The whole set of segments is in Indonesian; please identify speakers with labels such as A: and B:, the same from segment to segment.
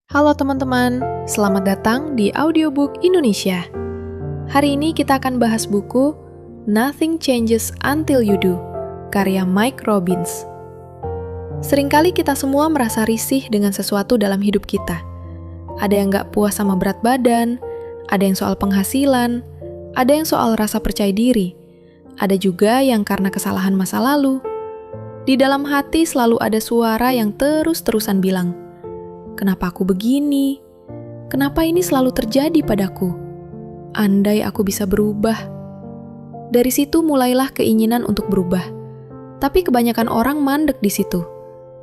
A: Halo teman-teman, selamat datang di Audiobook Indonesia. Hari ini kita akan bahas buku Nothing Changes Until You Do, karya Mike Robbins. Seringkali kita semua merasa risih dengan sesuatu dalam hidup kita. Ada yang gak puas sama berat badan, ada yang soal penghasilan, ada yang soal rasa percaya diri, ada juga yang karena kesalahan masa lalu. Di dalam hati selalu ada suara yang terus-terusan bilang, "Kenapa aku begini? Kenapa ini selalu terjadi padaku? Andai aku bisa berubah." Dari situ mulailah keinginan untuk berubah. Tapi kebanyakan orang mandek di situ,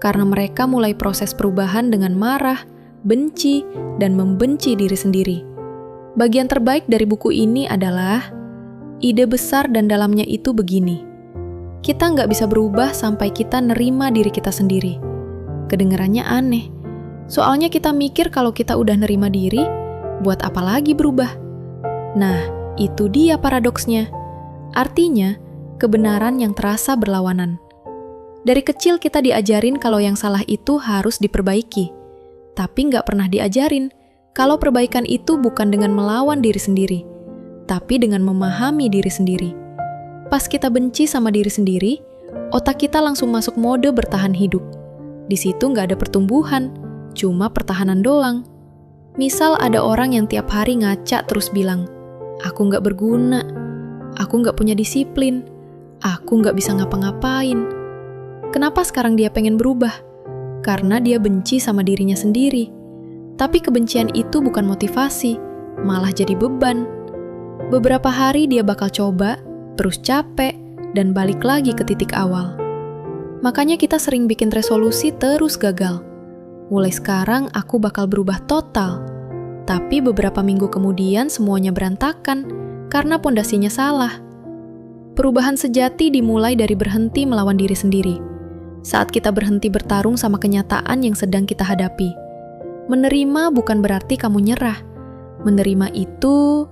A: karena mereka mulai proses perubahan dengan marah, benci, dan membenci diri sendiri. Bagian terbaik dari buku ini adalah ide besar dan dalamnya itu begini. Kita nggak bisa berubah sampai kita nerima diri kita sendiri. Kedengarannya aneh. Soalnya kita mikir kalau kita udah nerima diri, buat apa lagi berubah? Nah, itu dia paradoksnya. Artinya, kebenaran yang terasa berlawanan. Dari kecil kita diajarin kalau yang salah itu harus diperbaiki. Tapi nggak pernah diajarin kalau perbaikan itu bukan dengan melawan diri sendiri, tapi dengan memahami diri sendiri. Pas kita benci sama diri sendiri, otak kita langsung masuk mode bertahan hidup. Di situ nggak ada pertumbuhan, cuma pertahanan doang. Misal ada orang yang tiap hari ngaca terus bilang, "Aku nggak berguna, aku nggak punya disiplin, aku nggak bisa ngapa-ngapain." Kenapa sekarang dia pengen berubah? Karena dia benci sama dirinya sendiri. Tapi kebencian itu bukan motivasi, malah jadi beban. Beberapa hari dia bakal coba, terus capek, dan balik lagi ke titik awal. Makanya kita sering bikin resolusi terus gagal. Mulai sekarang aku bakal berubah total. Tapi beberapa minggu kemudian semuanya berantakan karena pondasinya salah. Perubahan sejati dimulai dari berhenti melawan diri sendiri. Saat kita berhenti bertarung sama kenyataan yang sedang kita hadapi. Menerima bukan berarti kamu nyerah. Menerima itu,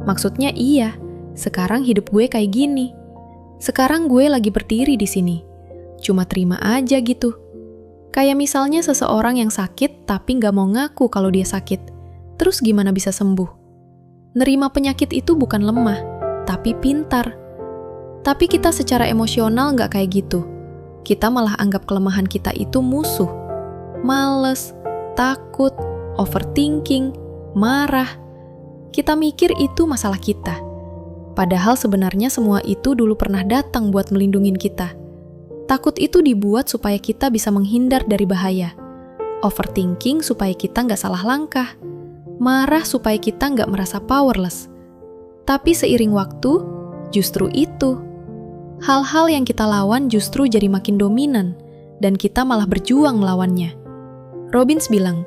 A: maksudnya iya, sekarang hidup gue kayak gini. Sekarang gue lagi berdiri di sini. Cuma terima aja gitu. Kayak misalnya seseorang yang sakit tapi nggak mau ngaku kalau dia sakit. Terus gimana bisa sembuh? Nerima penyakit itu bukan lemah, tapi pintar. Tapi kita secara emosional nggak kayak gitu. Kita malah anggap kelemahan kita itu musuh. Males, takut, overthinking, marah. Kita mikir itu masalah kita. Padahal sebenarnya semua itu dulu pernah datang buat melindungin kita. Takut itu dibuat supaya kita bisa menghindar dari bahaya. Overthinking supaya kita nggak salah langkah. Marah supaya kita nggak merasa powerless. Tapi seiring waktu, justru itu. Hal-hal yang kita lawan justru jadi makin dominan, dan kita malah berjuang melawannya. Robbins bilang,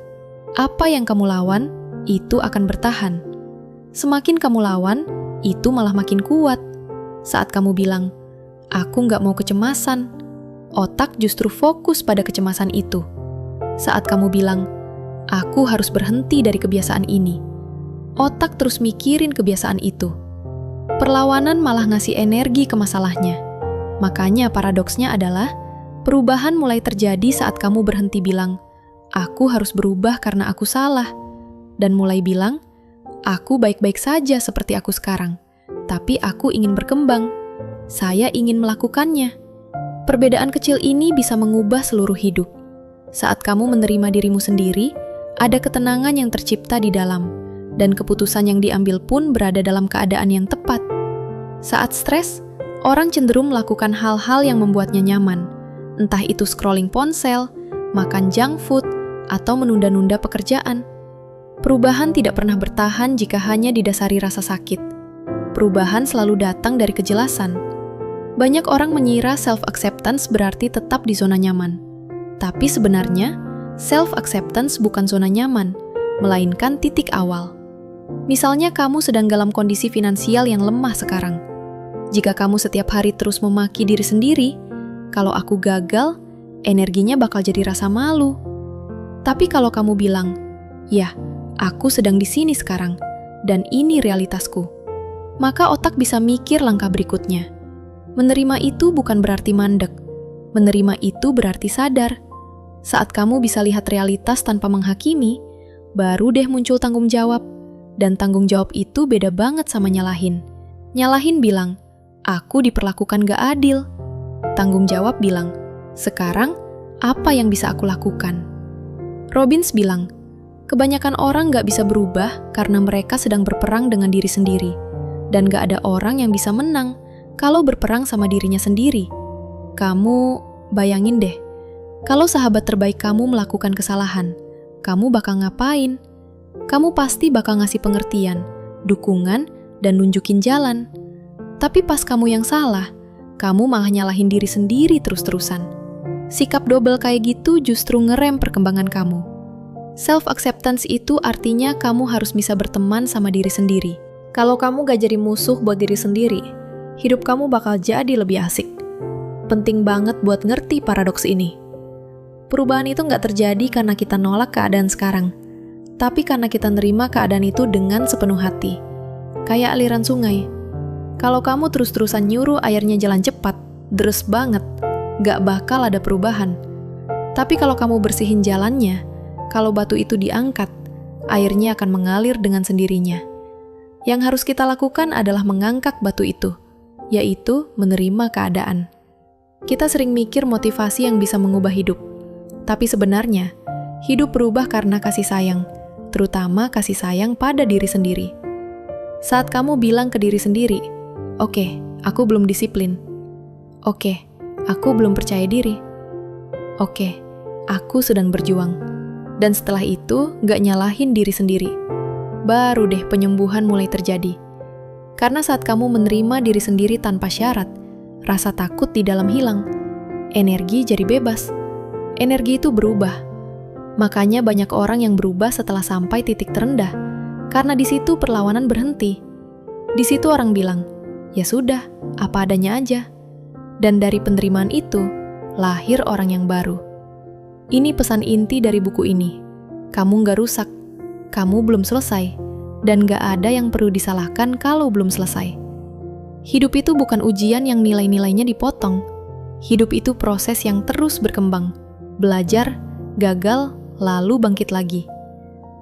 A: apa yang kamu lawan, itu akan bertahan. Semakin kamu lawan, itu malah makin kuat. Saat kamu bilang, aku nggak mau kecemasan, otak justru fokus pada kecemasan itu. Saat kamu bilang, aku harus berhenti dari kebiasaan ini, otak terus mikirin kebiasaan itu. Perlawanan malah ngasih energi ke masalahnya. Makanya paradoksnya adalah, perubahan mulai terjadi saat kamu berhenti bilang, aku harus berubah karena aku salah. Dan mulai bilang, aku baik-baik saja seperti aku sekarang, tapi aku ingin berkembang. Saya ingin melakukannya. Perbedaan kecil ini bisa mengubah seluruh hidup. Saat kamu menerima dirimu sendiri, ada ketenangan yang tercipta di dalam, dan keputusan yang diambil pun berada dalam keadaan yang tepat. Saat stres, orang cenderung melakukan hal-hal yang membuatnya nyaman, entah itu scrolling ponsel, makan junk food, atau menunda-nunda pekerjaan. Perubahan tidak pernah bertahan jika hanya didasari rasa sakit. Perubahan selalu datang dari kejelasan. Banyak orang mengira self-acceptance berarti tetap di zona nyaman. Tapi sebenarnya, self-acceptance bukan zona nyaman, melainkan titik awal. Misalnya kamu sedang dalam kondisi finansial yang lemah sekarang. Jika kamu setiap hari terus memaki diri sendiri, kalau aku gagal, energinya bakal jadi rasa malu. Tapi kalau kamu bilang, ya, aku sedang di sini sekarang, dan ini realitasku, maka otak bisa mikir langkah berikutnya. Menerima itu bukan berarti mandek. Menerima itu berarti sadar. Saat kamu bisa lihat realitas tanpa menghakimi, baru deh muncul tanggung jawab. Dan tanggung jawab itu beda banget sama nyalahin. Nyalahin bilang, aku diperlakukan gak adil. Tanggung jawab bilang, sekarang apa yang bisa aku lakukan? Robbins bilang, kebanyakan orang gak bisa berubah karena mereka sedang berperang dengan diri sendiri. Dan gak ada orang yang bisa menang kalau berperang sama dirinya sendiri. Kamu bayangin deh, kalau sahabat terbaik kamu melakukan kesalahan, kamu bakal ngapain? Kamu pasti bakal ngasih pengertian, dukungan, dan nunjukin jalan. Tapi pas kamu yang salah, kamu malah nyalahin diri sendiri terus-terusan. Sikap double kayak gitu justru ngerem perkembangan kamu. Self-acceptance itu artinya kamu harus bisa berteman sama diri sendiri. Kalau kamu gak jadi musuh buat diri sendiri, hidup kamu bakal jadi lebih asik. Penting banget buat ngerti paradoks ini. Perubahan itu gak terjadi karena kita nolak keadaan sekarang, tapi karena kita nerima keadaan itu dengan sepenuh hati. Kayak aliran sungai. Kalau kamu terus-terusan nyuruh airnya jalan cepat, deres banget, gak bakal ada perubahan. Tapi kalau kamu bersihin jalannya, kalau batu itu diangkat, airnya akan mengalir dengan sendirinya. Yang harus kita lakukan adalah mengangkat batu itu, yaitu menerima keadaan. Kita sering mikir motivasi yang bisa mengubah hidup. Tapi sebenarnya, hidup berubah karena kasih sayang, terutama kasih sayang pada diri sendiri. Saat kamu bilang ke diri sendiri, oke, aku belum disiplin. Oke, aku belum percaya diri. Oke, aku sedang berjuang. Dan setelah itu, gak nyalahin diri sendiri. Baru deh penyembuhan mulai terjadi. Karena saat kamu menerima diri sendiri tanpa syarat, rasa takut di dalam hilang. Energi jadi bebas. Energi itu berubah. Makanya banyak orang yang berubah setelah sampai titik terendah, karena di situ perlawanan berhenti. Di situ orang bilang, ya sudah, apa adanya aja. Dan dari penerimaan itu, lahir orang yang baru. Ini pesan inti dari buku ini. Kamu gak rusak, kamu belum selesai, dan gak ada yang perlu disalahkan kalau belum selesai. Hidup itu bukan ujian yang nilai-nilainya dipotong. Hidup itu proses yang terus berkembang, belajar, gagal, lalu bangkit lagi.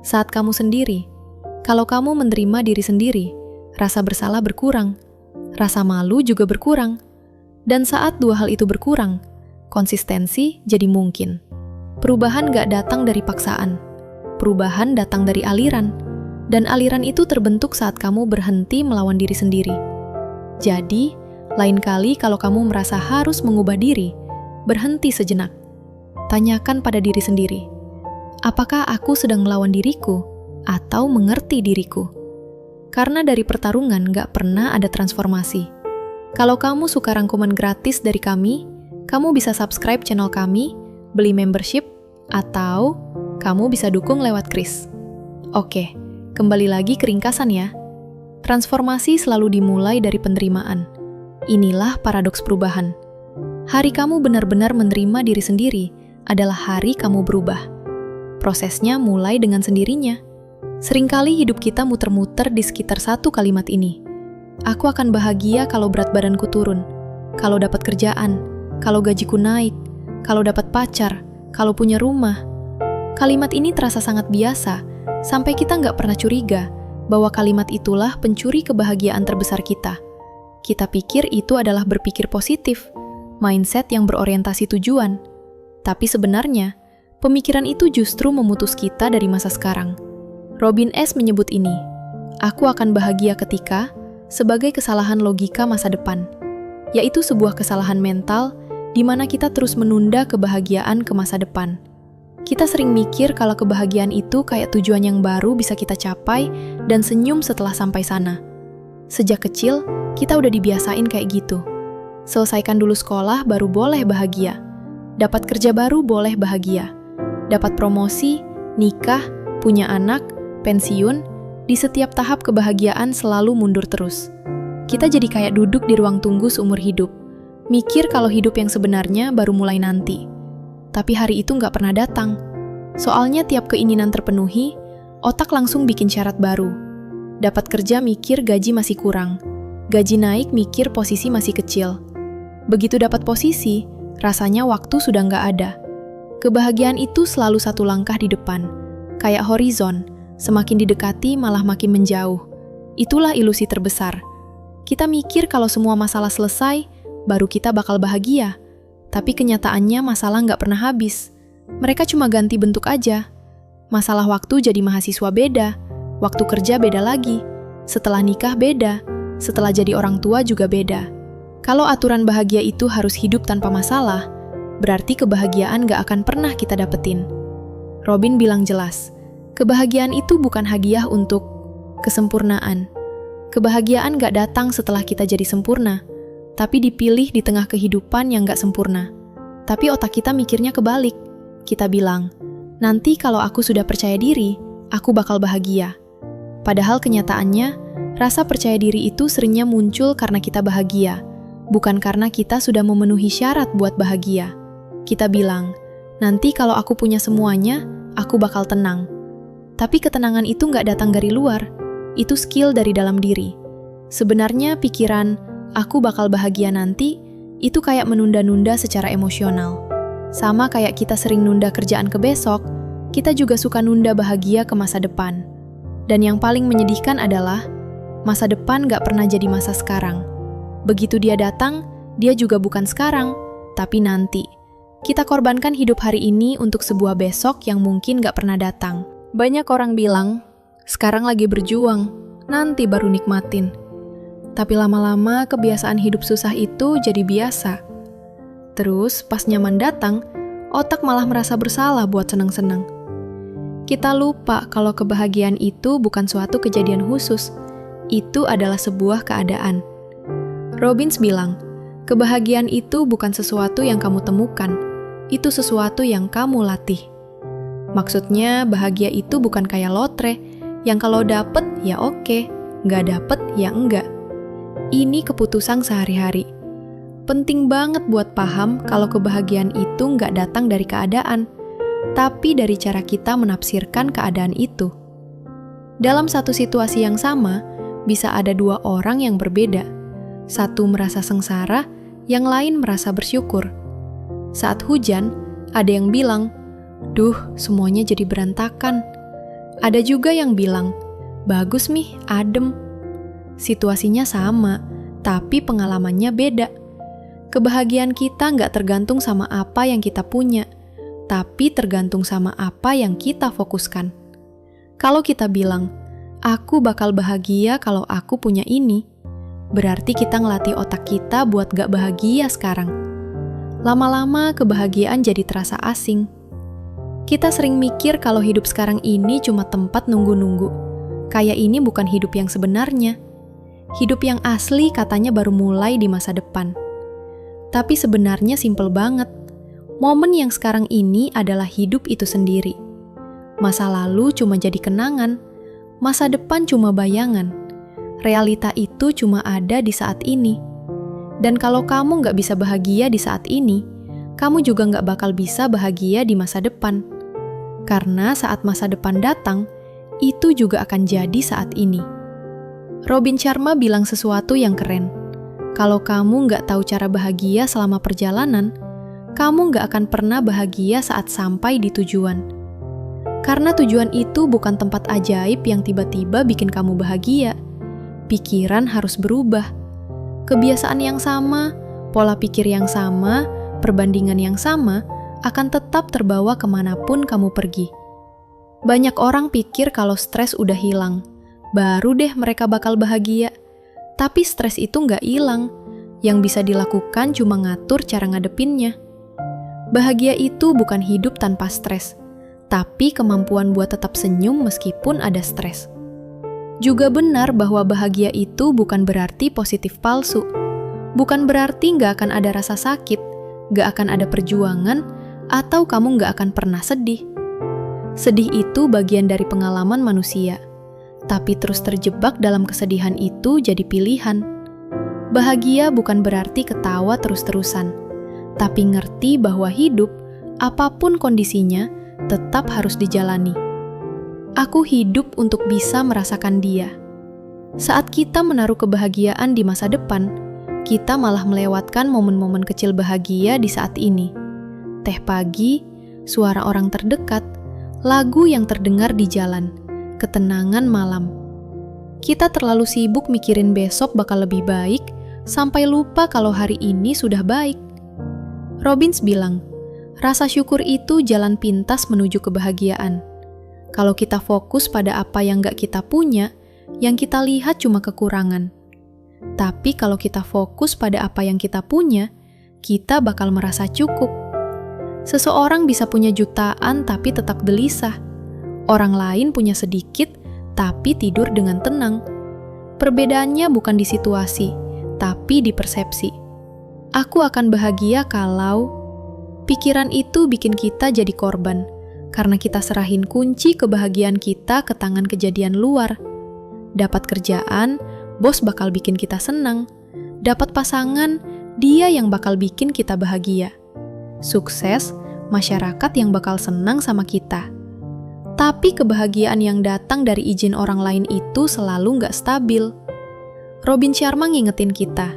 A: Saat kamu sendiri, kalau kamu menerima diri sendiri, rasa bersalah berkurang, rasa malu juga berkurang. Dan saat dua hal itu berkurang, konsistensi jadi mungkin. Perubahan gak datang dari paksaan, perubahan datang dari aliran, dan aliran itu terbentuk saat kamu berhenti melawan diri sendiri. Jadi, lain kali kalau kamu merasa harus mengubah diri, berhenti sejenak. Tanyakan pada diri sendiri, apakah aku sedang melawan diriku atau mengerti diriku? Karena dari pertarungan gak pernah ada transformasi. Kalau kamu suka rangkuman gratis dari kami, kamu bisa subscribe channel kami, beli membership, atau kamu bisa dukung lewat Kris. Oke, kembali lagi ke ringkasan ya. Transformasi selalu dimulai dari penerimaan. Inilah paradoks perubahan. Hari kamu benar-benar menerima diri sendiri adalah hari kamu berubah. Prosesnya mulai dengan sendirinya. Seringkali hidup kita muter-muter di sekitar satu kalimat ini. Aku akan bahagia kalau berat badanku turun, kalau dapat kerjaan, kalau gajiku naik, kalau dapat pacar, kalau punya rumah. Kalimat ini terasa sangat biasa, sampai kita nggak pernah curiga bahwa kalimat itulah pencuri kebahagiaan terbesar kita. Kita pikir itu adalah berpikir positif, mindset yang berorientasi tujuan. Tapi sebenarnya, pemikiran itu justru memutus kita dari masa sekarang. Robin S. menyebut ini, aku akan bahagia ketika, sebagai kesalahan logika masa depan, yaitu sebuah kesalahan mental di mana kita terus menunda kebahagiaan ke masa depan. Kita sering mikir kalau kebahagiaan itu kayak tujuan yang baru bisa kita capai dan senyum setelah sampai sana. Sejak kecil, kita udah dibiasain kayak gitu. Selesaikan dulu sekolah baru boleh bahagia. Dapat kerja baru boleh bahagia. Dapat promosi, nikah, punya anak, pensiun, di setiap tahap kebahagiaan selalu mundur terus. Kita jadi kayak duduk di ruang tunggu seumur hidup. Mikir kalau hidup yang sebenarnya baru mulai nanti. Tapi hari itu nggak pernah datang. Soalnya tiap keinginan terpenuhi, otak langsung bikin syarat baru. Dapat kerja mikir gaji masih kurang. Gaji naik mikir posisi masih kecil. Begitu dapat posisi, rasanya waktu sudah nggak ada. Kebahagiaan itu selalu satu langkah di depan. Kayak horizon, Semakin didekati malah makin menjauh. Itulah ilusi terbesar. Kita mikir kalau semua masalah selesai, baru kita bakal bahagia. Tapi kenyataannya masalah nggak pernah habis. Mereka cuma ganti bentuk aja. Masalah waktu jadi mahasiswa beda, waktu kerja beda lagi, setelah nikah beda, setelah jadi orang tua juga beda. Kalau aturan bahagia itu harus hidup tanpa masalah, berarti kebahagiaan gak akan pernah kita dapetin. Robin bilang jelas, kebahagiaan itu bukan hadiah untuk kesempurnaan. Kebahagiaan gak datang setelah kita jadi sempurna, tapi dipilih di tengah kehidupan yang gak sempurna. Tapi otak kita mikirnya kebalik. Kita bilang, nanti kalau aku sudah percaya diri, aku bakal bahagia. Padahal kenyataannya, rasa percaya diri itu seringnya muncul karena kita bahagia, bukan karena kita sudah memenuhi syarat buat bahagia. Kita bilang, nanti kalau aku punya semuanya, aku bakal tenang. Tapi ketenangan itu nggak datang dari luar, itu skill dari dalam diri. Sebenarnya pikiran, aku bakal bahagia nanti, itu kayak menunda-nunda secara emosional. Sama kayak kita sering nunda kerjaan ke besok, kita juga suka nunda bahagia ke masa depan. Dan yang paling menyedihkan adalah, masa depan nggak pernah jadi masa sekarang. Begitu dia datang, dia juga bukan sekarang, tapi nanti. Kita korbankan hidup hari ini untuk sebuah besok yang mungkin gak pernah datang. Banyak orang bilang, sekarang lagi berjuang, nanti baru nikmatin. Tapi lama-lama kebiasaan hidup susah itu jadi biasa. Terus pas nyaman datang, otak malah merasa bersalah buat seneng-seneng. Kita lupa kalau kebahagiaan itu bukan suatu kejadian khusus, itu adalah sebuah keadaan. Robbins bilang, kebahagiaan itu bukan sesuatu yang kamu temukan, itu sesuatu yang kamu latih. Maksudnya, bahagia itu bukan kayak lotre, yang kalau dapet ya oke, nggak dapet ya enggak. Ini keputusan sehari-hari. Penting banget buat paham kalau kebahagiaan itu nggak datang dari keadaan, tapi dari cara kita menafsirkan keadaan itu. Dalam satu situasi yang sama, bisa ada dua orang yang berbeda. Satu merasa sengsara, yang lain merasa bersyukur. Saat hujan, ada yang bilang, "Duh, semuanya jadi berantakan." Ada juga yang bilang, "Bagus nih, adem." Situasinya sama, tapi pengalamannya beda. Kebahagiaan kita nggak tergantung sama apa yang kita punya, tapi tergantung sama apa yang kita fokuskan. Kalau kita bilang, "Aku bakal bahagia kalau aku punya ini," berarti kita ngelatih otak kita buat gak bahagia sekarang. Lama-lama kebahagiaan jadi terasa asing. Kita sering mikir kalau hidup sekarang ini cuma tempat nunggu-nunggu. Kayak ini bukan hidup yang sebenarnya. Hidup yang asli katanya baru mulai di masa depan. Tapi sebenarnya simpel banget. Momen yang sekarang ini adalah hidup itu sendiri. Masa lalu cuma jadi kenangan. Masa depan cuma bayangan. Realita itu cuma ada di saat ini. Dan kalau kamu nggak bisa bahagia di saat ini, kamu juga nggak bakal bisa bahagia di masa depan. Karena saat masa depan datang, itu juga akan jadi saat ini. Robin Sharma bilang sesuatu yang keren. Kalau kamu nggak tahu cara bahagia selama perjalanan, kamu nggak akan pernah bahagia saat sampai di tujuan. Karena tujuan itu bukan tempat ajaib yang tiba-tiba bikin kamu bahagia. Pikiran harus berubah. Kebiasaan yang sama, pola pikir yang sama, perbandingan yang sama, akan tetap terbawa kemanapun kamu pergi. Banyak orang pikir kalau stres udah hilang, baru deh mereka bakal bahagia. Tapi stres itu nggak hilang, yang bisa dilakukan cuma ngatur cara ngadepinnya. Bahagia itu bukan hidup tanpa stres, tapi kemampuan buat tetap senyum meskipun ada stres. Juga benar bahwa bahagia itu bukan berarti positif palsu. Bukan berarti nggak akan ada rasa sakit, nggak akan ada perjuangan, atau kamu nggak akan pernah sedih. Sedih itu bagian dari pengalaman manusia. Tapi terus terjebak dalam kesedihan itu jadi pilihan. Bahagia bukan berarti ketawa terus-terusan, tapi ngerti bahwa hidup, apapun kondisinya, tetap harus dijalani. Aku hidup untuk bisa merasakan dia. Saat kita menaruh kebahagiaan di masa depan, kita malah melewatkan momen-momen kecil bahagia di saat ini. Teh pagi, suara orang terdekat, lagu yang terdengar di jalan, ketenangan malam. Kita terlalu sibuk mikirin besok bakal lebih baik, sampai lupa kalau hari ini sudah baik. Robbins bilang, rasa syukur itu jalan pintas menuju kebahagiaan. Kalau kita fokus pada apa yang gak kita punya, yang kita lihat cuma kekurangan. Tapi kalau kita fokus pada apa yang kita punya, kita bakal merasa cukup. Seseorang bisa punya jutaan tapi tetap gelisah. Orang lain punya sedikit tapi tidur dengan tenang. Perbedaannya bukan di situasi, tapi di persepsi. Aku akan bahagia kalau pikiran itu bikin kita jadi korban, karena kita serahin kunci kebahagiaan kita ke tangan kejadian luar. Dapat kerjaan, bos bakal bikin kita senang. Dapat pasangan, dia yang bakal bikin kita bahagia. Sukses, masyarakat yang bakal senang sama kita. Tapi kebahagiaan yang datang dari izin orang lain itu selalu nggak stabil. Robin Sharma ngingetin kita,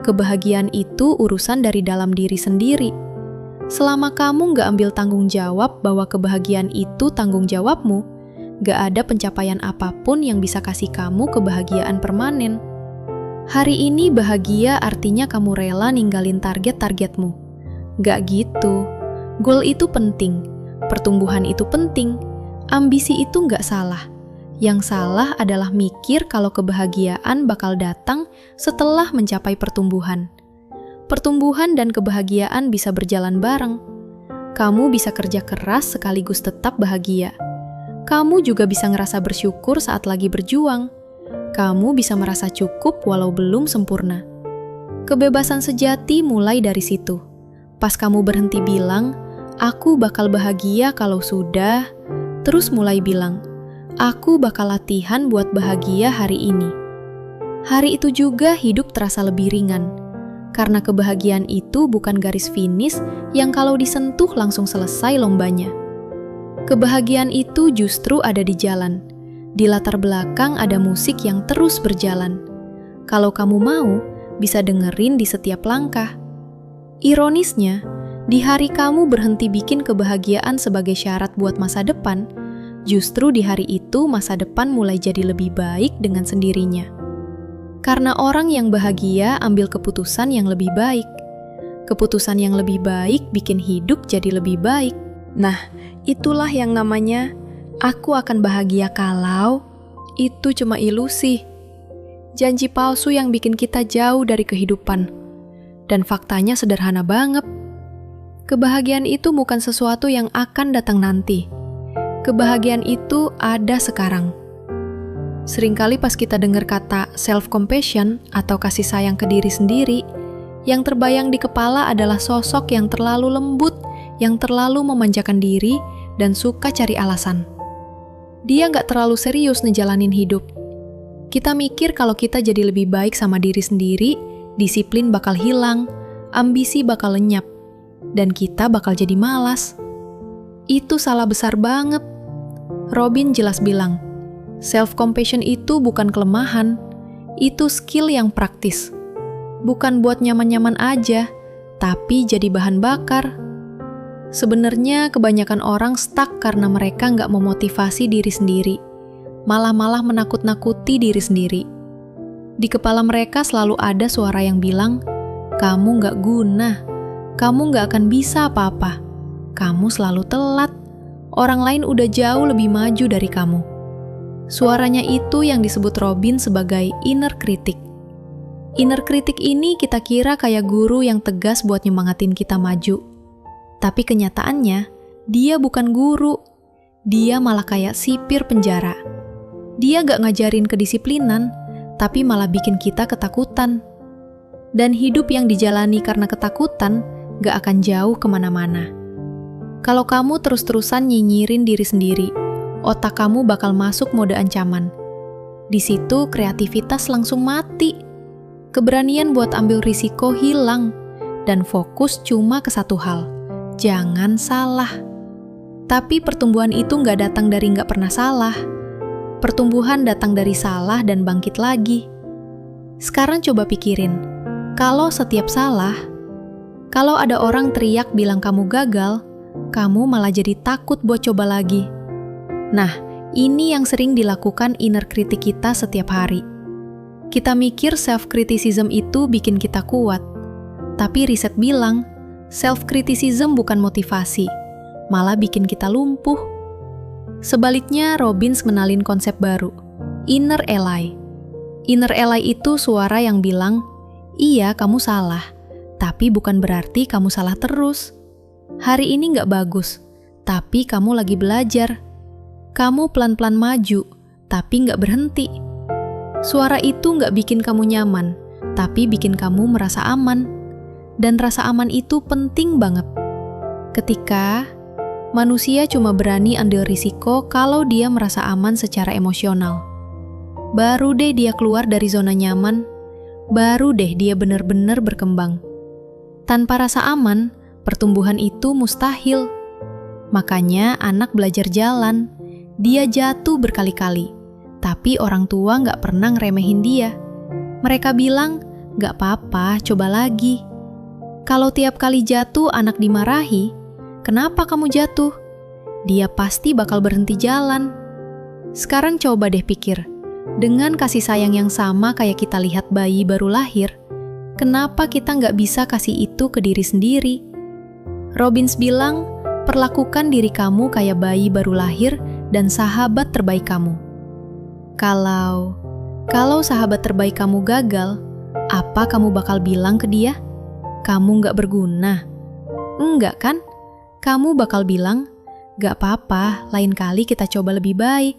A: kebahagiaan itu urusan dari dalam diri sendiri. Selama kamu nggak ambil tanggung jawab bahwa kebahagiaan itu tanggung jawabmu, nggak ada pencapaian apapun yang bisa kasih kamu kebahagiaan permanen. Hari ini bahagia artinya kamu rela ninggalin target-targetmu. Nggak gitu. Goal itu penting, pertumbuhan itu penting, ambisi itu nggak salah. Yang salah adalah mikir kalau kebahagiaan bakal datang setelah mencapai pertumbuhan. Pertumbuhan dan kebahagiaan bisa berjalan bareng. Kamu bisa kerja keras sekaligus tetap bahagia. Kamu juga bisa ngerasa bersyukur saat lagi berjuang. Kamu bisa merasa cukup walau belum sempurna. Kebebasan sejati mulai dari situ. Pas kamu berhenti bilang, aku bakal bahagia kalau sudah, terus mulai bilang, aku bakal latihan buat bahagia hari ini. Hari itu juga hidup terasa lebih ringan, karena kebahagiaan itu bukan garis finish yang kalau disentuh langsung selesai lombanya. Kebahagiaan itu justru ada di jalan. Di latar belakang ada musik yang terus berjalan. Kalau kamu mau, bisa dengerin di setiap langkah. Ironisnya, di hari kamu berhenti bikin kebahagiaan sebagai syarat buat masa depan, justru di hari itu masa depan mulai jadi lebih baik dengan sendirinya. Karena orang yang bahagia ambil keputusan yang lebih baik. Keputusan yang lebih baik bikin hidup jadi lebih baik. Nah, itulah yang namanya aku akan bahagia kalau itu cuma ilusi. Janji palsu yang bikin kita jauh dari kehidupan. Dan faktanya sederhana banget. Kebahagiaan itu bukan sesuatu yang akan datang nanti. Kebahagiaan itu ada sekarang. Seringkali pas kita dengar kata self-compassion atau kasih sayang ke diri sendiri, yang terbayang di kepala adalah sosok yang terlalu lembut, yang terlalu memanjakan diri, dan suka cari alasan. Dia nggak terlalu serius ngejalanin hidup. Kita mikir kalau kita jadi lebih baik sama diri sendiri, disiplin bakal hilang, ambisi bakal lenyap, dan kita bakal jadi malas. Itu salah besar banget. Robin jelas bilang, self-compassion itu bukan kelemahan, itu skill yang praktis. Bukan buat nyaman-nyaman aja, tapi jadi bahan bakar. Sebenarnya kebanyakan orang stuck karena mereka nggak memotivasi diri sendiri, malah menakut-nakuti diri sendiri. Di kepala mereka selalu ada suara yang bilang, kamu nggak guna, kamu nggak akan bisa apa-apa, kamu selalu telat, orang lain udah jauh lebih maju dari kamu. Suaranya itu yang disebut Robin sebagai inner critic. Inner critic ini kita kira kayak guru yang tegas buat nyemangatin kita maju. Tapi kenyataannya, dia bukan guru. Dia malah kayak sipir penjara. Dia gak ngajarin kedisiplinan, tapi malah bikin kita ketakutan. Dan hidup yang dijalani karena ketakutan gak akan jauh kemana-mana. Kalau kamu terus-terusan nyinyirin diri sendiri, otak kamu bakal masuk mode ancaman. Di situ kreativitas langsung mati. Keberanian buat ambil risiko hilang, dan fokus cuma ke satu hal. Jangan salah. Tapi pertumbuhan itu nggak datang dari nggak pernah salah. Pertumbuhan datang dari salah dan bangkit lagi. Sekarang coba pikirin, kalau setiap salah, kalau ada orang teriak bilang kamu gagal, kamu malah jadi takut buat coba lagi. Nah, Ini yang sering dilakukan inner critic kita setiap hari. Kita mikir self-criticism itu bikin kita kuat. Tapi riset bilang, self-criticism bukan motivasi, malah bikin kita lumpuh. Sebaliknya, Robbins ngenalin konsep baru, inner ally. Inner ally itu suara yang bilang, iya kamu salah, tapi bukan berarti kamu salah terus. Hari ini nggak bagus, tapi kamu lagi belajar. Kamu pelan-pelan maju, tapi nggak berhenti. Suara itu nggak bikin kamu nyaman, tapi bikin kamu merasa aman. Dan rasa aman itu penting banget. Ketika manusia cuma berani ambil risiko kalau dia merasa aman secara emosional. Baru deh dia keluar dari zona nyaman, baru deh dia benar-benar berkembang. Tanpa rasa aman, pertumbuhan itu mustahil. Makanya anak belajar jalan, dia jatuh berkali-kali, tapi orang tua nggak pernah ngeremehin dia. Mereka bilang, nggak apa-apa, coba lagi. Kalau tiap kali jatuh anak dimarahi, kenapa kamu jatuh? Dia pasti bakal berhenti jalan. Sekarang coba deh pikir, dengan kasih sayang yang sama kayak kita lihat bayi baru lahir, kenapa kita nggak bisa kasih itu ke diri sendiri? Robbins bilang, perlakukan diri kamu kayak bayi baru lahir dan sahabat terbaik kamu. Kalau sahabat terbaik kamu gagal, apa kamu bakal bilang ke dia? Kamu nggak berguna? Enggak kan? Kamu bakal bilang, nggak apa-apa, lain kali kita coba lebih baik.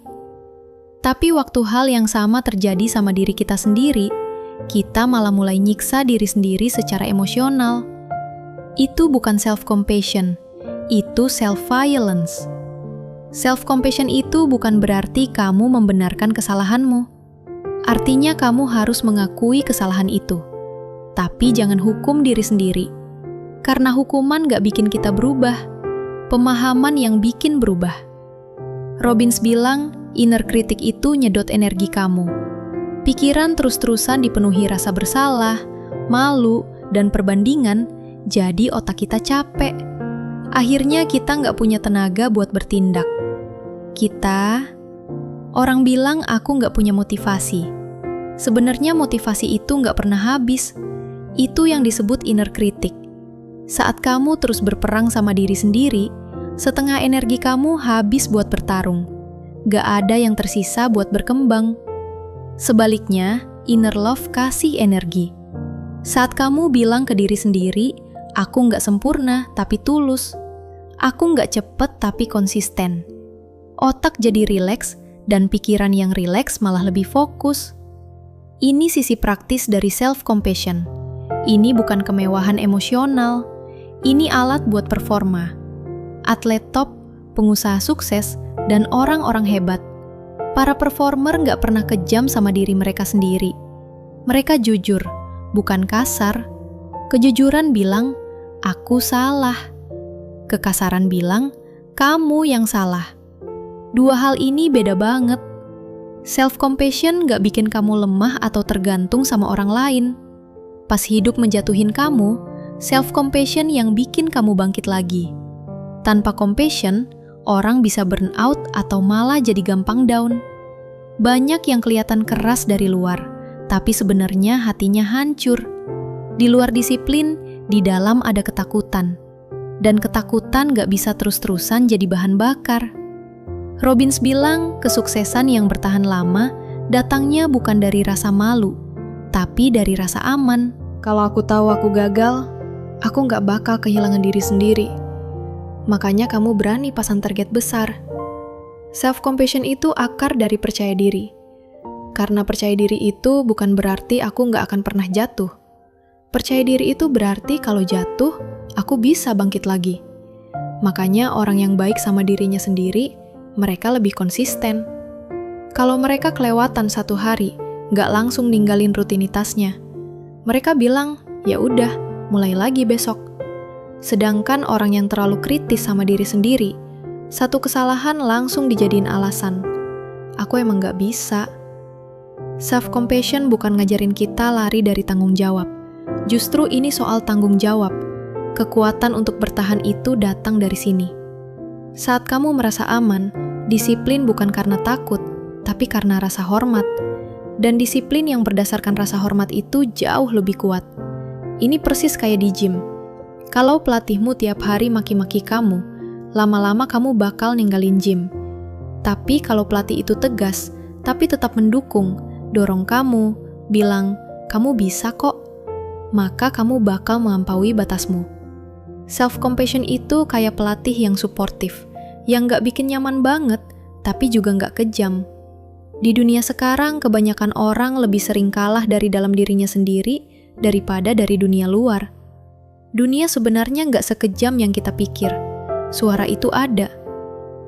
A: Tapi waktu hal yang sama terjadi sama diri kita sendiri, kita malah mulai nyiksa diri sendiri secara emosional. Itu bukan self-compassion, itu self-violence. Self-compassion itu bukan berarti kamu membenarkan kesalahanmu. Artinya kamu harus mengakui kesalahan itu. Tapi jangan hukum diri sendiri. Karena hukuman gak bikin kita berubah. Pemahaman yang bikin berubah. Robbins bilang, inner critic itu nyedot energi kamu. Pikiran terus-terusan dipenuhi rasa bersalah, malu, dan perbandingan, jadi otak kita capek. Akhirnya kita gak punya tenaga buat bertindak. Orang bilang aku gak punya motivasi. Sebenarnya motivasi itu gak pernah habis. Itu yang disebut inner critic. Saat kamu terus berperang sama diri sendiri, setengah energi kamu habis buat bertarung. Gak ada yang tersisa buat berkembang. Sebaliknya, inner love kasih energi. Saat kamu bilang ke diri sendiri, aku gak sempurna tapi tulus. Aku gak cepet tapi konsisten. Otak jadi rileks dan pikiran yang rileks malah lebih fokus. Ini sisi praktis dari self-compassion. Ini bukan kemewahan emosional. Ini alat buat performa. Atlet top, pengusaha sukses, dan orang-orang hebat. Para performer nggak pernah kejam sama diri mereka sendiri. Mereka jujur, bukan kasar. Kejujuran bilang, aku salah. Kekasaran bilang, kamu yang salah. Dua hal ini beda banget. Self-compassion nggak bikin kamu lemah atau tergantung sama orang lain. Pas hidup menjatuhin kamu, self-compassion yang bikin kamu bangkit lagi. Tanpa compassion, orang bisa burn out atau malah jadi gampang down. Banyak yang kelihatan keras dari luar, tapi sebenarnya hatinya hancur. Di luar disiplin, di dalam ada ketakutan. Dan ketakutan gak bisa terus-terusan jadi bahan bakar. Robbins bilang, kesuksesan yang bertahan lama datangnya bukan dari rasa malu, tapi dari rasa aman. Kalau aku tahu aku gagal, aku gak bakal kehilangan diri sendiri. Makanya kamu berani pasang target besar. Self-compassion itu akar dari percaya diri. Karena percaya diri itu bukan berarti aku gak akan pernah jatuh. Percaya diri itu berarti kalau jatuh, aku bisa bangkit lagi. Makanya orang yang baik sama dirinya sendiri, mereka lebih konsisten. Kalau mereka kelewatan satu hari, gak langsung ninggalin rutinitasnya. Mereka bilang, ya udah, mulai lagi besok. Sedangkan orang yang terlalu kritis sama diri sendiri, satu kesalahan langsung dijadiin alasan. Aku emang gak bisa. Self-compassion bukan ngajarin kita lari dari tanggung jawab. Justru ini soal tanggung jawab. Kekuatan untuk bertahan itu datang dari sini. Saat kamu merasa aman, Disiplin bukan karena takut, tapi karena rasa hormat. Dan disiplin yang berdasarkan rasa hormat itu jauh lebih kuat. Ini persis kayak di gym. Kalau pelatihmu tiap hari maki-maki kamu, lama-lama kamu bakal ninggalin gym. Tapi kalau pelatih itu tegas, tapi tetap mendukung, dorong kamu, bilang, kamu bisa kok, maka kamu bakal melampaui batasmu. Self-compassion itu kayak pelatih yang suportif, yang gak bikin nyaman banget, tapi juga gak kejam. Di dunia sekarang, kebanyakan orang lebih sering kalah dari dalam dirinya sendiri daripada dari dunia luar. Dunia sebenarnya gak sekejam yang kita pikir. Suara itu ada.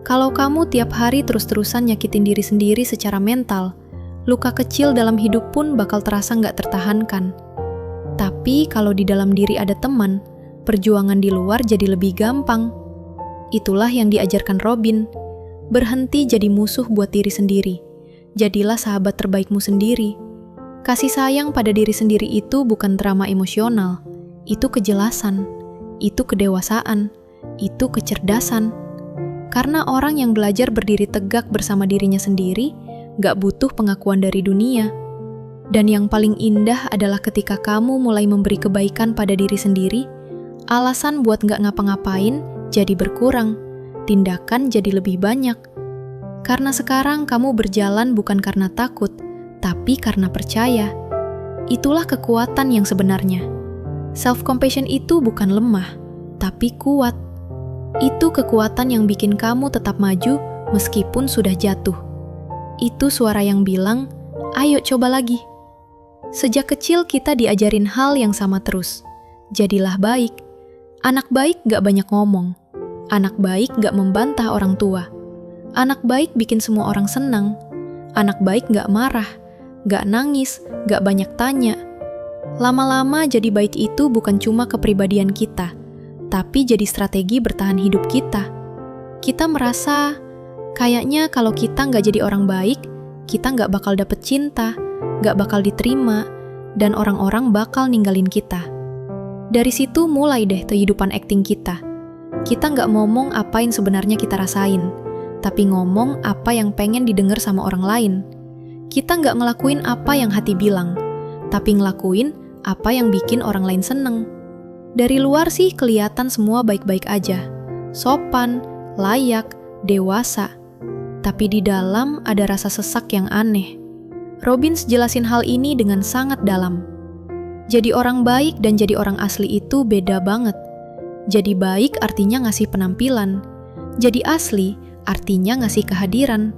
A: Kalau kamu tiap hari terus-terusan nyakitin diri sendiri secara mental, luka kecil dalam hidup pun bakal terasa gak tertahankan. Tapi kalau di dalam diri ada teman, perjuangan di luar jadi lebih gampang. Itulah yang diajarkan Robin. Berhenti jadi musuh buat diri sendiri. Jadilah sahabat terbaikmu sendiri. Kasih sayang pada diri sendiri itu bukan drama emosional. Itu kejelasan. Itu kedewasaan. Itu kecerdasan. Karena orang yang belajar berdiri tegak bersama dirinya sendiri, gak butuh pengakuan dari dunia. Dan yang paling indah adalah ketika kamu mulai memberi kebaikan pada diri sendiri, alasan buat gak ngapa-ngapain jadi berkurang, tindakan jadi lebih banyak. Karena sekarang kamu berjalan bukan karena takut, tapi karena percaya. Itulah kekuatan yang sebenarnya. Self-compassion itu bukan lemah, tapi kuat. Itu kekuatan yang bikin kamu tetap maju meskipun sudah jatuh. Itu suara yang bilang, ayo coba lagi. Sejak kecil kita diajarin hal yang sama terus. Jadilah baik. Anak baik gak banyak ngomong. Anak baik gak membantah orang tua. Anak baik bikin semua orang senang. Anak baik gak marah, gak nangis, gak banyak tanya. Lama-lama jadi baik itu bukan cuma kepribadian kita, tapi jadi strategi bertahan hidup kita. Kita merasa, kayaknya kalau kita gak jadi orang baik, kita gak bakal dapet cinta, gak bakal diterima, dan orang-orang bakal ninggalin kita. Dari situ mulai deh kehidupan acting kita. Kita gak ngomong apa yang sebenarnya kita rasain, tapi ngomong apa yang pengen didengar sama orang lain. Kita nggak ngelakuin apa yang hati bilang, tapi ngelakuin apa yang bikin orang lain seneng. Dari luar sih kelihatan semua baik-baik aja, sopan, layak, dewasa. Tapi di dalam ada rasa sesak yang aneh. Robin jelasin hal ini dengan sangat dalam. Jadi orang baik dan jadi orang asli itu beda banget. Jadi baik artinya ngasih penampilan. Jadi asli artinya ngasih kehadiran.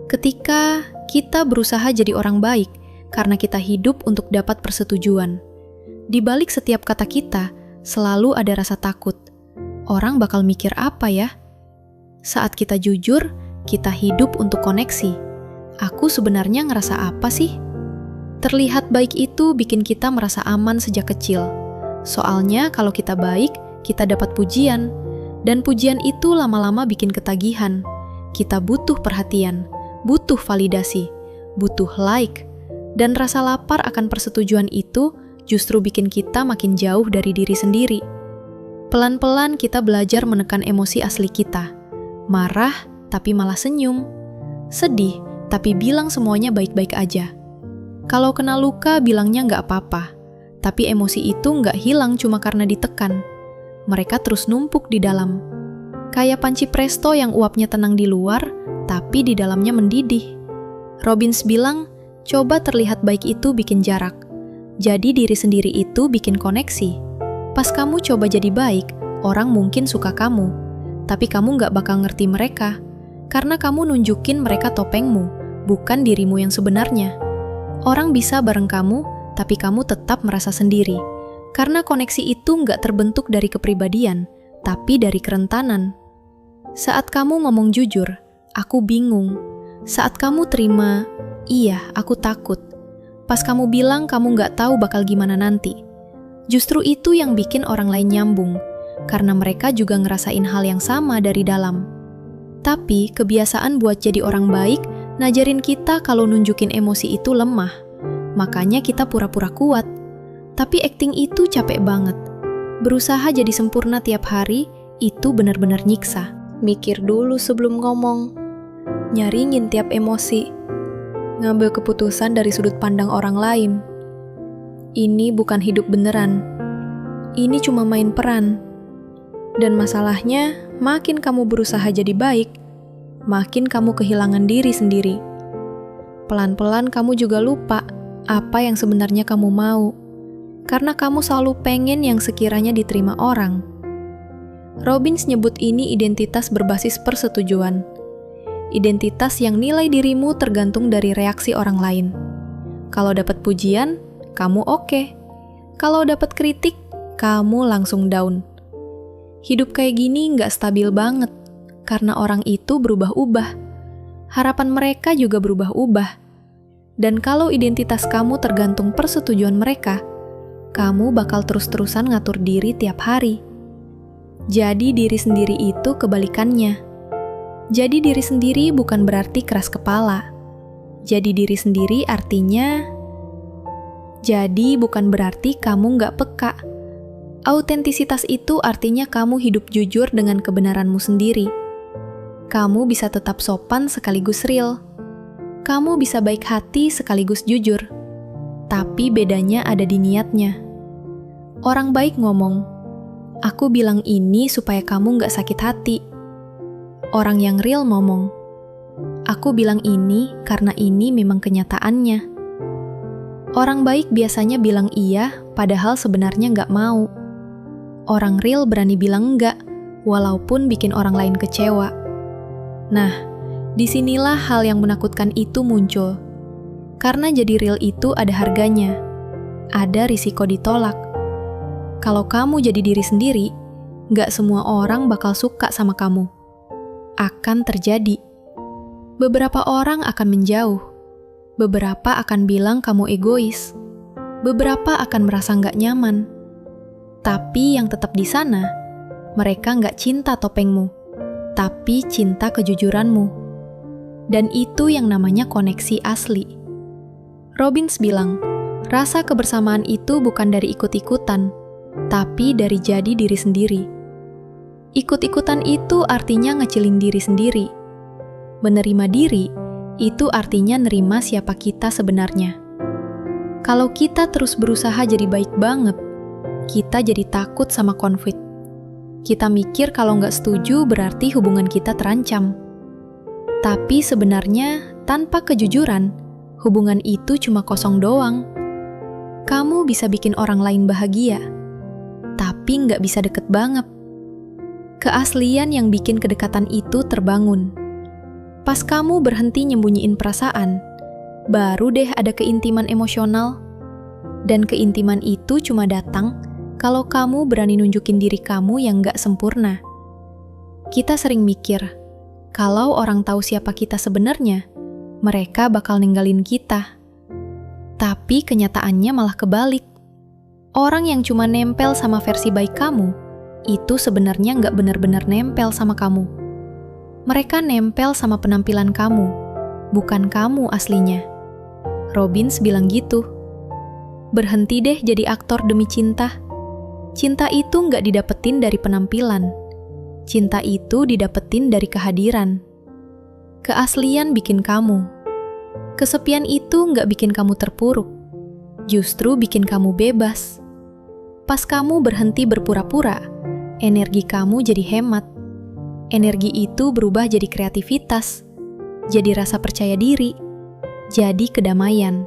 A: Ketika kita berusaha jadi orang baik karena kita hidup untuk dapat persetujuan. Di balik setiap kata kita, selalu ada rasa takut. Orang bakal mikir apa ya? Saat kita jujur, kita hidup untuk koneksi. Aku sebenarnya ngerasa apa sih? Terlihat baik itu bikin kita merasa aman sejak kecil. Soalnya kalau kita baik, kita dapat pujian. Dan pujian itu lama-lama bikin ketagihan. Kita butuh perhatian, butuh validasi, butuh like. Dan rasa lapar akan persetujuan itu justru bikin kita makin jauh dari diri sendiri. Pelan-pelan kita belajar menekan emosi asli kita. Marah, tapi malah senyum. Sedih, tapi bilang semuanya baik-baik aja. Kalau kena luka, bilangnya nggak apa-apa. Tapi emosi itu nggak hilang cuma karena ditekan. Mereka terus numpuk di dalam. Kayak panci presto yang uapnya tenang di luar, tapi di dalamnya mendidih. Robbins bilang, coba terlihat baik itu bikin jarak. Jadi diri sendiri itu bikin koneksi. Pas kamu coba jadi baik, orang mungkin suka kamu. Tapi kamu nggak bakal ngerti mereka. Karena kamu nunjukin mereka topengmu, bukan dirimu yang sebenarnya. Orang bisa bareng kamu, tapi kamu tetap merasa sendiri. Karena koneksi itu nggak terbentuk dari kepribadian, tapi dari kerentanan. Saat kamu ngomong jujur, aku bingung. Saat kamu terima, iya, aku takut. Pas kamu bilang kamu nggak tahu bakal gimana nanti. Justru itu yang bikin orang lain nyambung, karena mereka juga ngerasain hal yang sama dari dalam. Tapi kebiasaan buat jadi orang baik ngajarin kita kalau nunjukin emosi itu lemah. Makanya kita pura-pura kuat. Tapi acting itu capek banget. Berusaha jadi sempurna tiap hari, itu benar-benar nyiksa. Mikir dulu sebelum ngomong. nyaringin tiap emosi, ngambil keputusan dari sudut pandang orang lain. Ini bukan hidup beneran. Ini cuma main peran. Dan masalahnya, makin kamu berusaha jadi baik, makin kamu kehilangan diri sendiri. Pelan-pelan kamu juga lupa apa yang sebenarnya kamu mau, karena kamu selalu pengen yang sekiranya diterima orang. Robbins nyebut ini identitas berbasis persetujuan. Identitas yang nilai dirimu tergantung dari reaksi orang lain. Kalau dapat pujian, kamu oke. Kalau dapat kritik, kamu langsung down. Hidup kayak gini nggak stabil banget, karena orang itu berubah-ubah. Harapan mereka juga berubah-ubah. Dan kalau identitas kamu tergantung persetujuan mereka, kamu bakal terus-terusan ngatur diri tiap hari. Jadi diri sendiri itu kebalikannya. Jadi diri sendiri bukan berarti keras kepala. Jadi diri sendiri artinya... Jadi bukan berarti kamu nggak peka. Autentisitas itu artinya kamu hidup jujur dengan kebenaranmu sendiri. Kamu bisa tetap sopan sekaligus real. Kamu bisa baik hati sekaligus jujur. Tapi bedanya ada di niatnya. Orang baik ngomong, "Aku bilang ini supaya kamu nggak sakit hati." Orang yang real ngomong, "Aku bilang ini karena ini memang kenyataannya." Orang baik biasanya bilang iya, padahal sebenarnya nggak mau. Orang real berani bilang enggak, walaupun bikin orang lain kecewa. Nah, disinilah hal yang menakutkan itu muncul. Karena jadi real itu ada harganya. Ada risiko ditolak. Kalau kamu jadi diri sendiri, nggak semua orang bakal suka sama kamu. Akan terjadi. Beberapa orang akan menjauh. Beberapa akan bilang kamu egois. Beberapa akan merasa nggak nyaman. Tapi yang tetap di sana, mereka nggak cinta topengmu, tapi cinta kejujuranmu. Dan itu yang namanya koneksi asli. Robbins bilang, rasa kebersamaan itu bukan dari ikut-ikutan, tapi dari jadi diri sendiri. Ikut-ikutan itu artinya ngecilin diri sendiri. Menerima diri, itu artinya nerima siapa kita sebenarnya. Kalau kita terus berusaha jadi baik banget, kita jadi takut sama konflik. Kita mikir kalau nggak setuju berarti hubungan kita terancam. Tapi sebenarnya, tanpa kejujuran, hubungan itu cuma kosong doang. Kamu bisa bikin orang lain bahagia, tapi nggak bisa deket banget. Keaslian yang bikin kedekatan itu terbangun. Pas kamu berhenti nyembunyiin perasaan, baru deh ada keintiman emosional. Dan keintiman itu cuma datang kalau kamu berani nunjukin diri kamu yang nggak sempurna. Kita sering mikir, kalau orang tahu siapa kita sebenarnya, mereka bakal ninggalin kita. Tapi kenyataannya malah kebalik. Orang yang cuma nempel sama versi baik kamu, itu sebenarnya nggak benar-benar nempel sama kamu. Mereka nempel sama penampilan kamu, bukan kamu aslinya. Robbins bilang gitu. Berhenti deh jadi aktor demi cinta. Cinta itu nggak didapetin dari penampilan. Cinta itu didapetin dari kehadiran. Keaslian bikin kamu. Kesepian itu nggak bikin kamu terpuruk. Justru bikin kamu bebas. Pas kamu berhenti berpura-pura, energi kamu jadi hemat. Energi itu berubah jadi kreativitas, jadi rasa percaya diri, jadi kedamaian.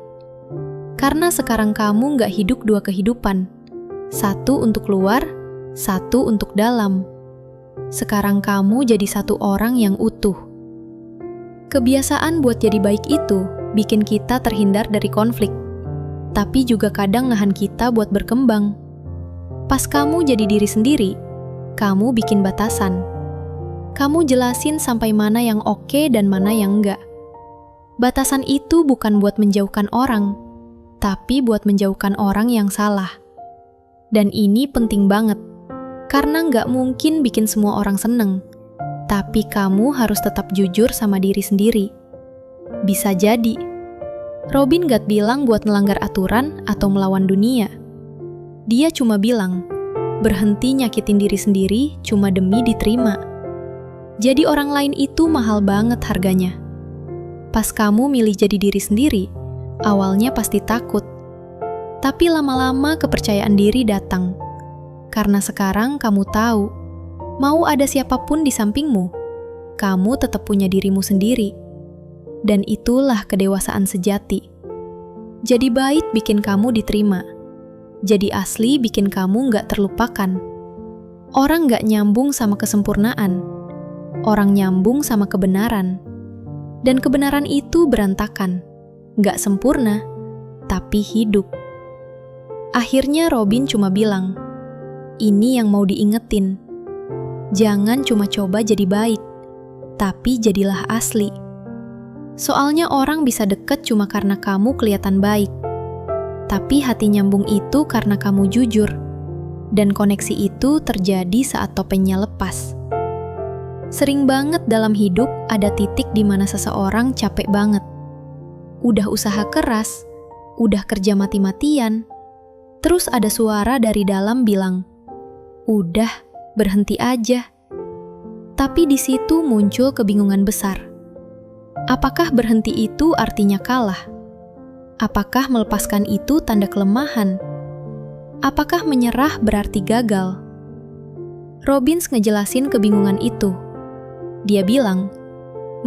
A: Karena sekarang kamu nggak hidup dua kehidupan. Satu untuk luar, satu untuk dalam. Sekarang kamu jadi satu orang yang utuh. Kebiasaan buat jadi baik itu bikin kita terhindar dari konflik, tapi juga kadang nahan kita buat berkembang. Pas kamu jadi diri sendiri, kamu bikin batasan. Kamu jelasin sampai mana yang oke dan mana yang enggak. Batasan itu bukan buat menjauhkan orang, tapi buat menjauhkan orang yang salah. Dan ini penting banget, karena nggak mungkin bikin semua orang seneng. Tapi kamu harus tetap jujur sama diri sendiri. Bisa jadi. Robin nggak bilang buat melanggar aturan atau melawan dunia. Dia cuma bilang, berhenti nyakitin diri sendiri cuma demi diterima. Jadi orang lain itu mahal banget harganya. Pas kamu milih jadi diri sendiri, awalnya pasti takut. Tapi lama-lama kepercayaan diri datang. Karena sekarang kamu tahu, mau ada siapapun di sampingmu, kamu tetap punya dirimu sendiri. Dan itulah kedewasaan sejati. Jadi baik bikin kamu diterima. Jadi asli bikin kamu nggak terlupakan. Orang nggak nyambung sama kesempurnaan. Orang nyambung sama kebenaran. Dan kebenaran itu berantakan. Nggak sempurna, tapi hidup. Akhirnya Robin cuma bilang, ini yang mau diingetin. Jangan cuma coba jadi baik, tapi jadilah asli. Soalnya orang bisa deket cuma karena kamu kelihatan baik. Tapi hati nyambung itu karena kamu jujur. Dan koneksi itu terjadi saat topengnya lepas. Sering banget dalam hidup ada titik di mana seseorang capek banget. Udah usaha keras, udah kerja mati-matian. Terus ada suara dari dalam bilang, udah, berhenti aja. Tapi di situ muncul kebingungan besar. Apakah berhenti itu artinya kalah? Apakah melepaskan itu tanda kelemahan? Apakah menyerah berarti gagal? Robbins ngejelasin kebingungan itu. Dia bilang,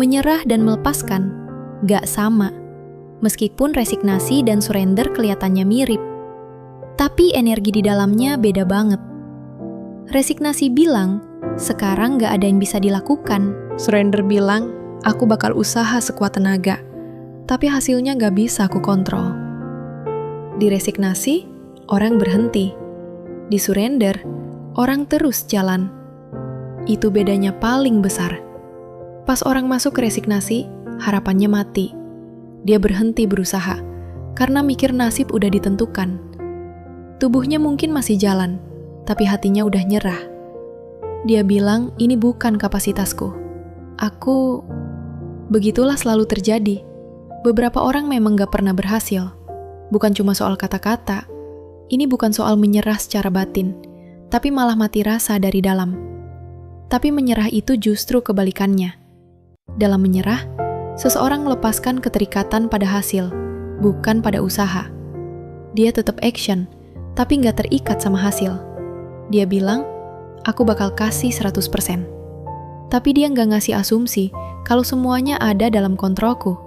A: menyerah dan melepaskan gak sama. Meskipun resignasi dan surrender kelihatannya mirip. Tapi energi di dalamnya beda banget. Resignasi bilang, sekarang gak ada yang bisa dilakukan.
B: Surrender bilang, aku bakal usaha sekuat tenaga, tapi hasilnya gak bisa aku kontrol. Di resignasi, orang berhenti. Di surrender, orang terus jalan. Itu bedanya paling besar. Pas orang masuk ke resignasi, harapannya mati. Dia berhenti berusaha, karena mikir nasib udah ditentukan. Tubuhnya mungkin masih jalan, tapi hatinya udah nyerah. Dia bilang, ini bukan kapasitasku. Begitulah selalu terjadi. Beberapa orang memang gak pernah berhasil. Bukan cuma soal kata-kata. Ini bukan soal menyerah secara batin, tapi malah mati rasa dari dalam. Tapi menyerah itu justru kebalikannya. Dalam menyerah, seseorang melepaskan keterikatan pada hasil, bukan pada usaha. Dia tetap action, tapi nggak terikat sama hasil. Dia bilang, aku bakal kasih 100%. Tapi dia nggak ngasih asumsi kalau semuanya ada dalam kontrolku.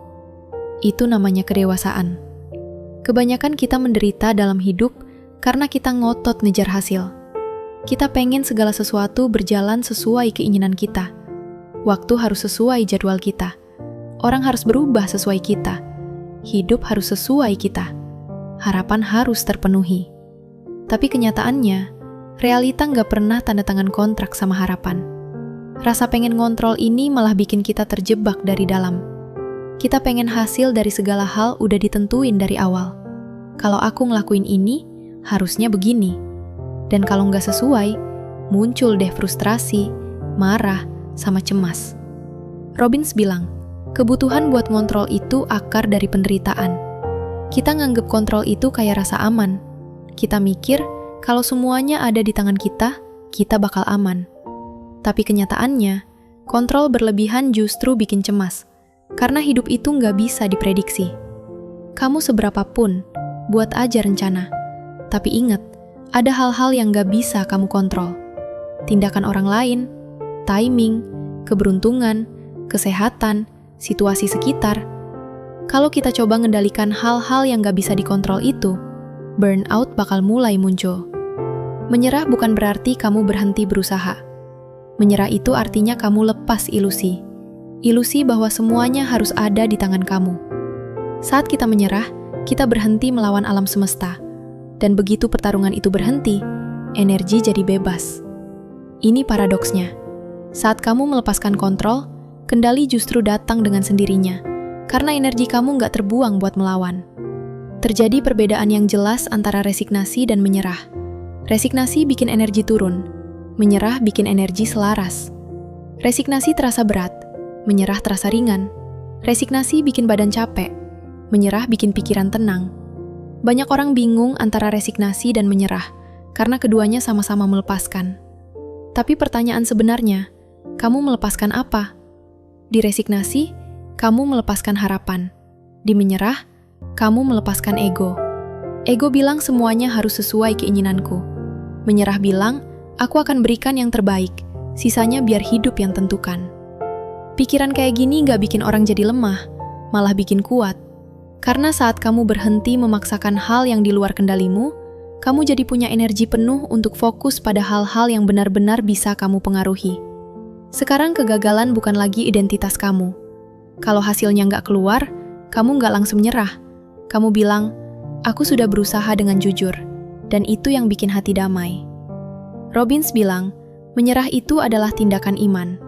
B: Itu namanya kedewasaan. Kebanyakan kita menderita dalam hidup karena kita ngotot ngejar hasil. Kita pengen segala sesuatu berjalan sesuai keinginan kita. Waktu harus sesuai jadwal kita. Orang harus berubah sesuai kita. Hidup harus sesuai kita. Harapan harus terpenuhi. Tapi kenyataannya, realita nggak pernah tanda tangan kontrak sama harapan. Rasa pengen ngontrol ini malah bikin kita terjebak dari dalam. Kita pengen hasil dari segala hal udah ditentuin dari awal. Kalau aku ngelakuin ini, harusnya begini. Dan kalau nggak sesuai, muncul deh frustrasi, marah, sama cemas. Robbins bilang, kebutuhan buat ngontrol itu akar dari penderitaan. Kita nganggep kontrol itu kayak rasa aman. Kita mikir, kalau semuanya ada di tangan kita bakal aman. Tapi kenyataannya, kontrol berlebihan justru bikin cemas. Karena hidup itu nggak bisa diprediksi. Kamu seberapapun, buat aja rencana. Tapi ingat, ada hal-hal yang nggak bisa kamu kontrol. Tindakan orang lain, timing, keberuntungan, kesehatan, situasi sekitar. Kalau kita coba ngendalikan hal-hal yang gak bisa dikontrol itu, burnout bakal mulai muncul. Menyerah bukan berarti kamu berhenti berusaha. Menyerah itu artinya kamu lepas ilusi. Ilusi bahwa semuanya harus ada di tangan kamu. Saat kita menyerah, kita berhenti melawan alam semesta. Dan begitu pertarungan itu berhenti, energi jadi bebas. Ini paradoksnya. Saat kamu melepaskan kontrol, kendali justru datang dengan sendirinya, karena energi kamu nggak terbuang buat melawan. Terjadi perbedaan yang jelas antara resignasi dan menyerah. Resignasi bikin energi turun, menyerah bikin energi selaras. Resignasi terasa berat, menyerah terasa ringan. Resignasi bikin badan capek, menyerah bikin pikiran tenang. Banyak orang bingung antara resignasi dan menyerah, karena keduanya sama-sama melepaskan. Tapi pertanyaan sebenarnya, kamu melepaskan apa? Di resignasi, kamu melepaskan harapan. Di menyerah, kamu melepaskan ego. Ego bilang semuanya harus sesuai keinginanku. Menyerah bilang, aku akan berikan yang terbaik, sisanya biar hidup yang tentukan. Pikiran kayak gini gak bikin orang jadi lemah, malah bikin kuat. Karena saat kamu berhenti memaksakan hal yang di luar kendalimu, kamu jadi punya energi penuh untuk fokus pada hal-hal yang benar-benar bisa kamu pengaruhi. Sekarang kegagalan bukan lagi identitas kamu. Kalau hasilnya gak keluar, kamu gak langsung nyerah. Kamu bilang, aku sudah berusaha dengan jujur, dan itu yang bikin hati damai. Robbins bilang, menyerah itu adalah tindakan iman.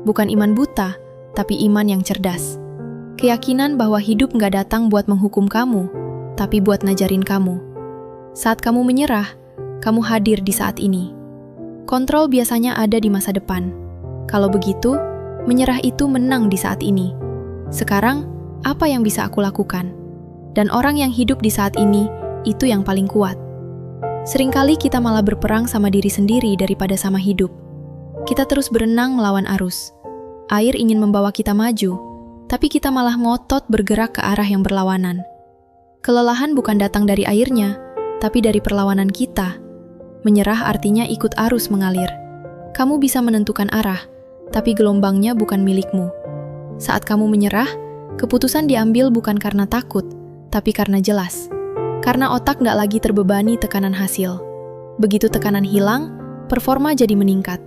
B: Bukan iman buta, tapi iman yang cerdas. Keyakinan bahwa hidup gak datang buat menghukum kamu, tapi buat ngajarin kamu. Saat kamu menyerah, kamu hadir di saat ini. Kontrol biasanya ada di masa depan. Kalau begitu, menyerah itu menang di saat ini. Sekarang, apa yang bisa aku lakukan? Dan orang yang hidup di saat ini, itu yang paling kuat. Seringkali kita malah berperang sama diri sendiri daripada sama hidup. Kita terus berenang melawan arus. Air ingin membawa kita maju, tapi kita malah ngotot bergerak ke arah yang berlawanan. Kelelahan bukan datang dari airnya, tapi dari perlawanan kita. Menyerah artinya ikut arus mengalir. Kamu bisa menentukan arah, tapi gelombangnya bukan milikmu. Saat kamu menyerah, keputusan diambil bukan karena takut, tapi karena jelas. Karena otak gak lagi terbebani tekanan hasil. Begitu tekanan hilang, performa jadi meningkat.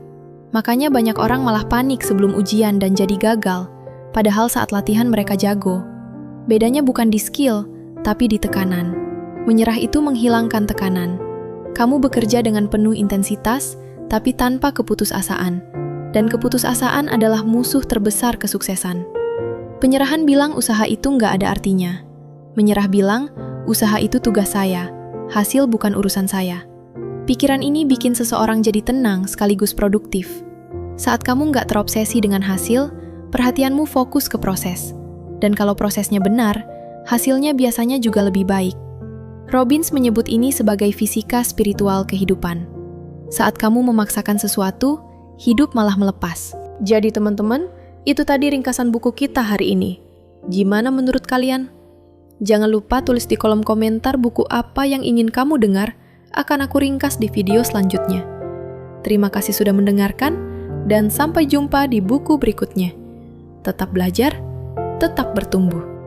B: Makanya banyak orang malah panik sebelum ujian dan jadi gagal, padahal saat latihan mereka jago. Bedanya bukan di skill, tapi di tekanan. Menyerah itu menghilangkan tekanan. Kamu bekerja dengan penuh intensitas, tapi tanpa keputusasaan. Dan keputusasaan adalah musuh terbesar kesuksesan. Penyerahan bilang usaha itu nggak ada artinya. Menyerah bilang, usaha itu tugas saya, hasil bukan urusan saya. Pikiran ini bikin seseorang jadi tenang sekaligus produktif. Saat kamu nggak terobsesi dengan hasil, perhatianmu fokus ke proses. Dan kalau prosesnya benar, hasilnya biasanya juga lebih baik. Robbins menyebut ini sebagai fisika spiritual kehidupan. Saat kamu memaksakan sesuatu, hidup malah melepas.
A: Jadi teman-teman, itu tadi ringkasan buku kita hari ini. Gimana menurut kalian? Jangan lupa tulis di kolom komentar buku apa yang ingin kamu dengar, akan aku ringkas di video selanjutnya. Terima kasih sudah mendengarkan, dan sampai jumpa di buku berikutnya. Tetap belajar, tetap bertumbuh.